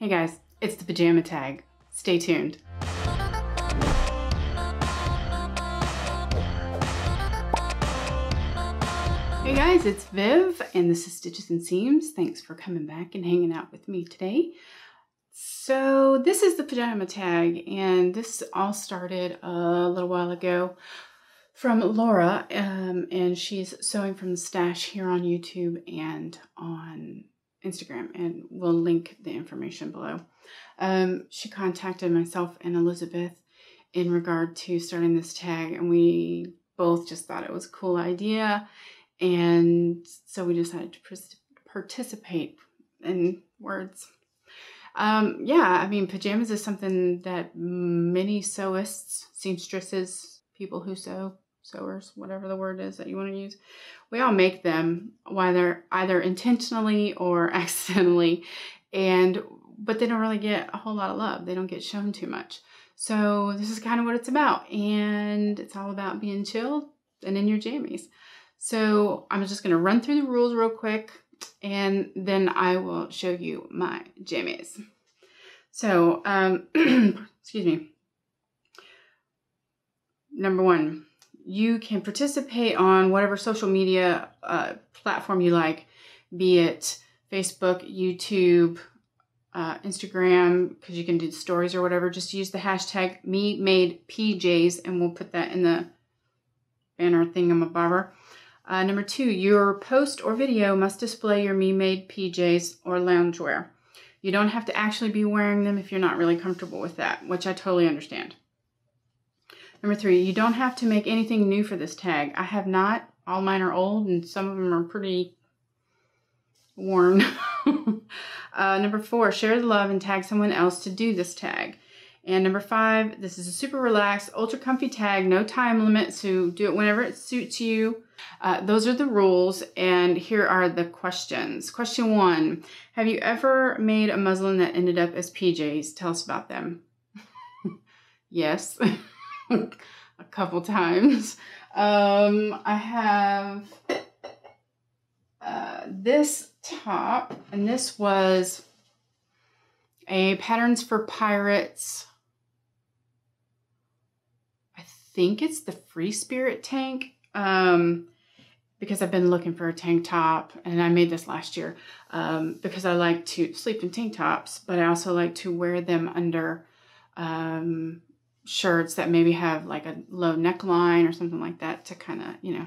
Hey guys, it's the Pajama Tag. Stay tuned. Hey guys, it's Viv, and this is Stitches and Seams. Thanks for coming back and hanging out with me today. So this is the Pajama Tag, and this all started a little while ago from Laura, and she's sewing from the stash here on YouTube and on Instagram, and we'll link the information below. She contacted myself and Elizabeth in regard to starting this tag, and we both just thought it was a cool idea, and so we decided to participate in words. Yeah, I mean, pajamas is something that many sewists, seamstresses, people who sew, sewers, whatever the word is that you want to use, we all make them, whether either intentionally or accidentally, but they don't really get a whole lot of love. They don't get shown too much. So this is kind of what it's about, and it's all about being chill and in your jammies. So I'm just going to run through the rules real quick, and then I will show you my jammies. So, excuse me. Number one, you can participate on whatever social media platform you like, be it Facebook, YouTube, Instagram, because you can do stories or whatever. Just use the hashtag #MeMadePJs, and we'll put that in the banner thingamabobber. Number two, your post or video must display your me-made PJs or loungewear. You don't have to actually be wearing them if you're not really comfortable with that, which I totally understand. Number three, you don't have to make anything new for this tag. I have not. All mine are old, and some of them are pretty worn. Number four, share the love and tag someone else to do this tag. And number five, this is a super relaxed, ultra comfy tag, no time limit, so do it whenever it suits you. Those are the rules, and here are the questions. Question one, have you ever made a muslin that ended up as PJs? Tell us about them. Yes, a couple times. I have this top, and this was a Patterns for Pirates. I think it's the Free Spirit tank, because I've been looking for a tank top, and I made this last year because I like to sleep in tank tops, but I also like to wear them under shirts that maybe have like a low neckline or something like that to kind of, you know,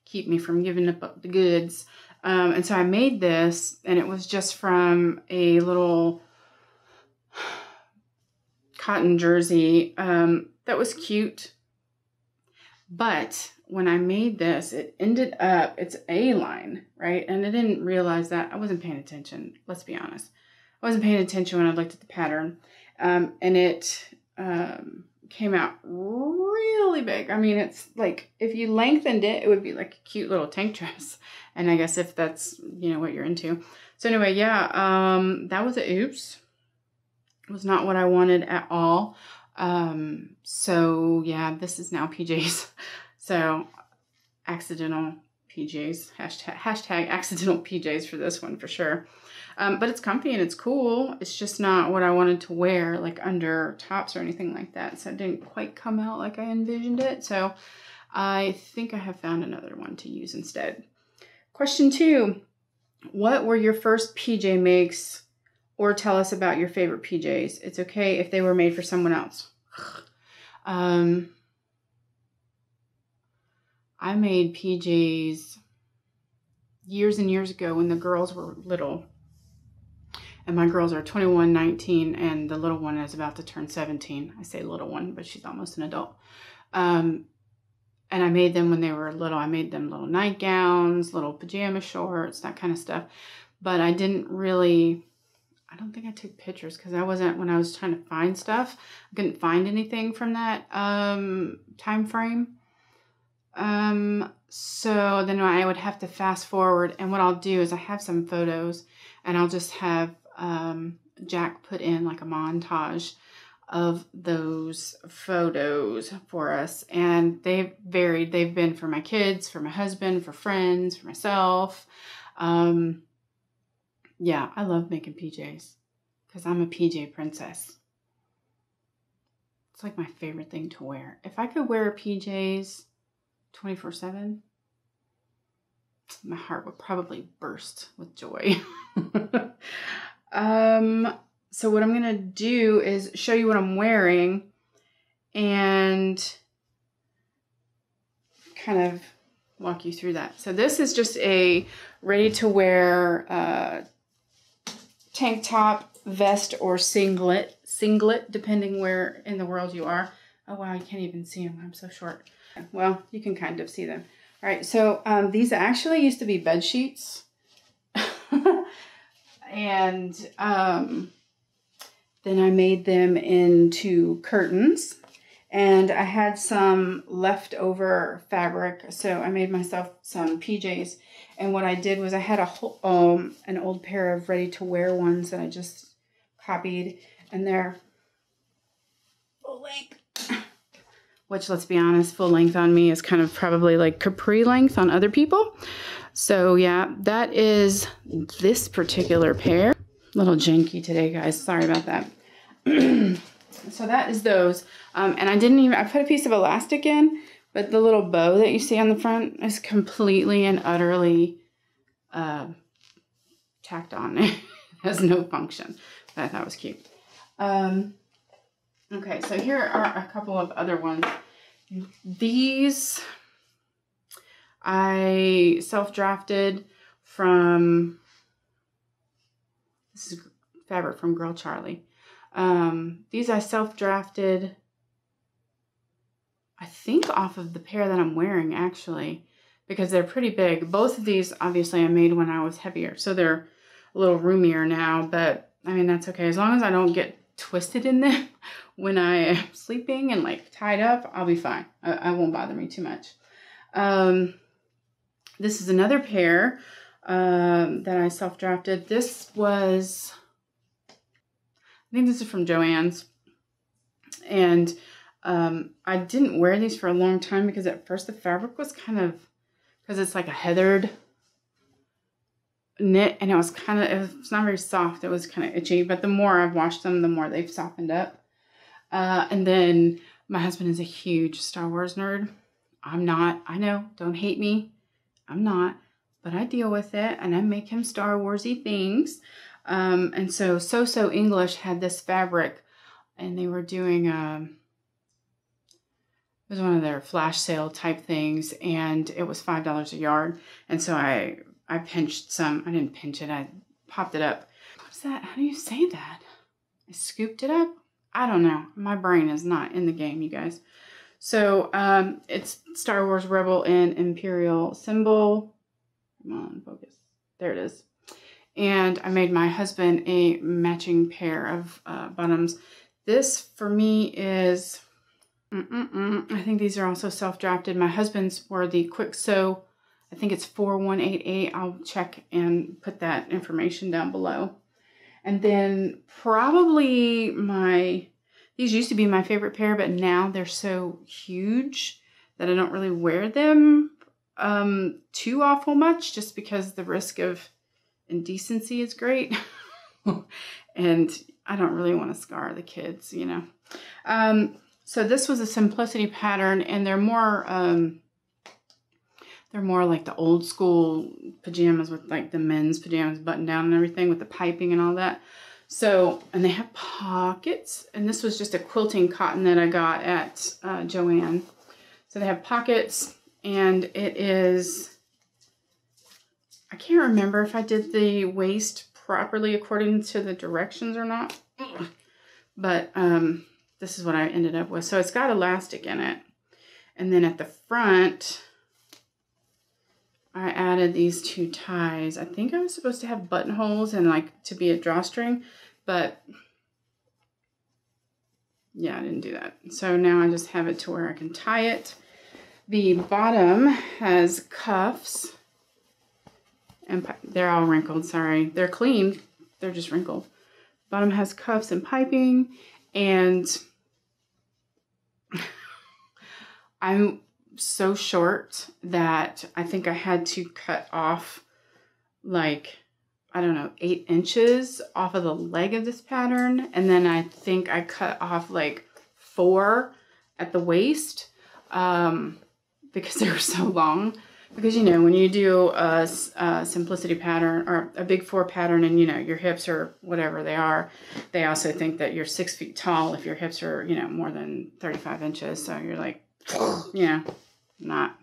keep me from giving up the goods. And so I made this, and it was just from a little cotton jersey that was cute. But when I made this, it ended up, it's A-line, right? And I didn't realize that. I wasn't paying attention, let's be honest. I wasn't paying attention when I looked at the pattern. And it came out really big. I mean, it's like, if you lengthened it, it would be like a cute little tank dress. And I guess if that's, you know, what you're into. So anyway, yeah, that was a oops. It was not what I wanted at all. So yeah, this is now PJs. So accidental PJs, hashtag accidental PJs for this one for sure. But it's comfy and it's cool. It's just not what I wanted to wear like under tops or anything like that. So it didn't quite come out like I envisioned it. So I think I have found another one to use instead. Question two, what were your first PJ makes, or tell us about your favorite PJs? It's okay if they were made for someone else. I made PJs years and years ago when the girls were little. And my girls are 21, 19, and the little one is about to turn 17. I say little one, but she's almost an adult. And I made them when they were little. I made them little nightgowns, little pajama shorts, that kind of stuff. But I didn't really, I don't think I took pictures because I wasn't, when I was trying to find stuff, I couldn't find anything from that time frame. So then I would have to fast forward, and what I'll do is I have some photos, and I'll just have Jack put in like a montage of those photos for us, and they've varied. They've been for my kids, for my husband, for friends, for myself. Yeah, I love making PJs because I'm a PJ princess. It's like my favorite thing to wear. If I could wear PJs 24/7, my heart would probably burst with joy. So what I'm going to do is show you what I'm wearing and kind of walk you through that. So this is just a ready-to-wear tank top, vest, or singlet, depending where in the world you are. Oh wow, you can't even see them. I'm so short. Well, you can kind of see them. All right, so these actually used to be bed sheets. And then I made them into curtains. And I had some leftover fabric, so I made myself some PJs. And what I did was I had an old pair of ready-to-wear ones that I just copied, and they're full length. Which, let's be honest, full length on me is kind of probably like capri length on other people. So yeah, that is this particular pair. A little janky today, guys. Sorry about that. So that is those. And I put a piece of elastic in, but the little bow that you see on the front is completely and utterly tacked on. It has no function, but I thought it was cute. Okay, so here are a couple of other ones. These I self-drafted from, this is fabric from Girl Charlie. These I self-drafted, I think off of the pair that I'm wearing actually, because they're pretty big. Both of these obviously I made when I was heavier, so they're a little roomier now, but I mean, that's okay. As long as I don't get twisted in them when I am sleeping and like tied up, I'll be fine. I won't bother me too much. This is another pair that I self-drafted. This was, I think this is from Joann's. And I didn't wear these for a long time because at first the fabric was kind of, because it's like a heathered knit, and it was not very soft. It was kind of itchy, but the more I've washed them, the more they've softened up. And then my husband is a huge Star Wars nerd. I'm not. I know, don't hate me. I'm not, but I deal with it, and I make him Star Warsy things. And so English had this fabric, and they were doing it was one of their flash sale type things, and it was $5 a yard. And so I pinched some. I didn't pinch it. I popped it up. What's that? How do you say that? I scooped it up? I don't know. My brain is not in the game, you guys. So it's Star Wars Rebel and Imperial symbol. Come on, focus. There it is. And I made my husband a matching pair of bottoms. This for me is, I think these are also self-drafted. My husband's were the quick sew. I think it's 4188. I'll check and put that information down below. And then probably these used to be my favorite pair, but now they're so huge that I don't really wear them too awful much, just because the risk of indecency is great. And I don't really want to scar the kids, you know. So this was a simplicity pattern, and they're more like the old school pajamas with like the men's pajamas buttoned down and everything with the piping and all that. So, and they have pockets, and this was just a quilting cotton that I got at Joann. So they have pockets, and it is, I can't remember if I did the waist properly according to the directions or not, but this is what I ended up with. So it's got elastic in it, and then at the front I added these two ties. I think I was supposed to have buttonholes and like to be a drawstring, but yeah, I didn't do that. So now I just have it to where I can tie it. The bottom has cuffs, and they're all wrinkled, sorry. They're clean, they're just wrinkled. Bottom has cuffs and piping, and I'm so short that I think I had to cut off like I don't know, 8 inches off of the leg of this pattern. And then I think I cut off like 4 at the waist because they were so long. Because, you know, when you do a simplicity pattern or a big 4 pattern and, you know, your hips are whatever they are, they also think that you're 6 feet tall if your hips are, you know, more than 35 inches. So you're like, you know, not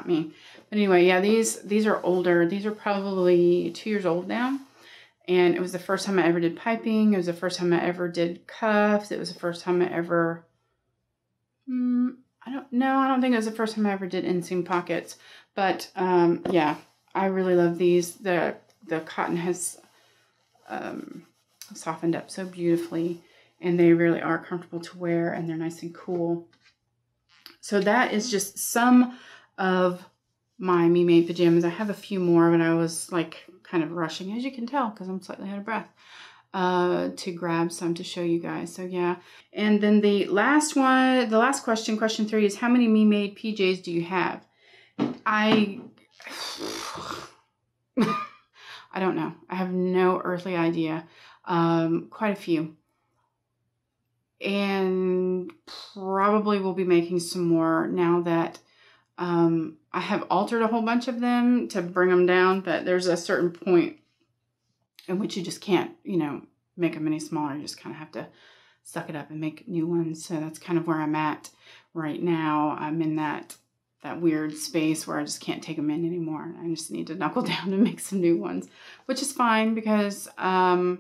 me. But anyway, yeah, these are older. These are probably 2 years old now. And it was the first time I ever did piping. It was the first time I ever did cuffs. It was the first time I ever, I don't think it was the first time I ever did inseam pockets. But yeah, I really love these. The cotton has softened up so beautifully, and they really are comfortable to wear, and they're nice and cool. So that is just some of my memade pajamas. I have a few more, but I was like kind of rushing, as you can tell, because I'm slightly out of breath, to grab some to show you guys. So yeah. And then the last question, question 3 is, how many memade PJs do you have? I don't know. I have no earthly idea. Quite a few. And probably will be making some more now that I have altered a whole bunch of them to bring them down, but there's a certain point in which you just can't, you know, make them any smaller. You just kind of have to suck it up and make new ones. So that's kind of where I'm at right now. I'm in that weird space where I just can't take them in anymore. I just need to knuckle down and make some new ones, which is fine because I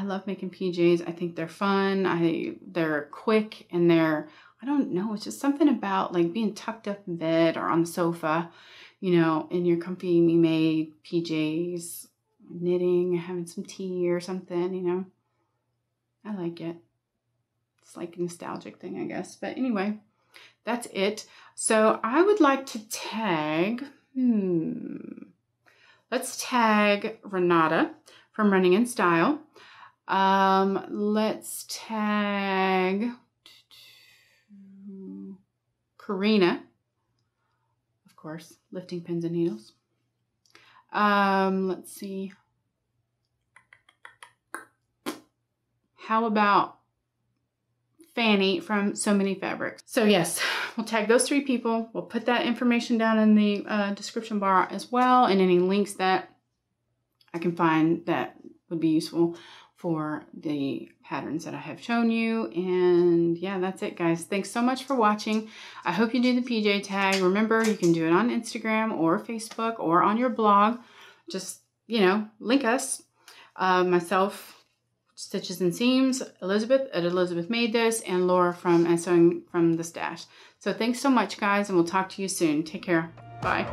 love making PJs. I think they're fun. They're quick, and I don't know, it's just something about like being tucked up in bed or on the sofa, you know, in your comfy memade PJs, knitting, having some tea or something, you know. I like it. It's like a nostalgic thing, I guess. But anyway, that's it. So I would like to tag, let's tag Renata from Running in Style. Let's tag Karina, of course, lifting pins and needles. Let's see. How about Fany from So Many Fabrics? So yes, we'll tag those 3 people. We'll put that information down in the description bar as well, and any links that I can find that would be useful for the patterns that I have shown you. And yeah, that's it, guys. Thanks so much for watching. I hope you do the PJ tag. Remember, you can do it on Instagram or Facebook or on your blog. Just, you know, link us. Myself, Stitches and Seams, Elizabeth at Elizabeth Made This, and Laura from Sewing from the Stash. So thanks so much, guys, and we'll talk to you soon. Take care. Bye.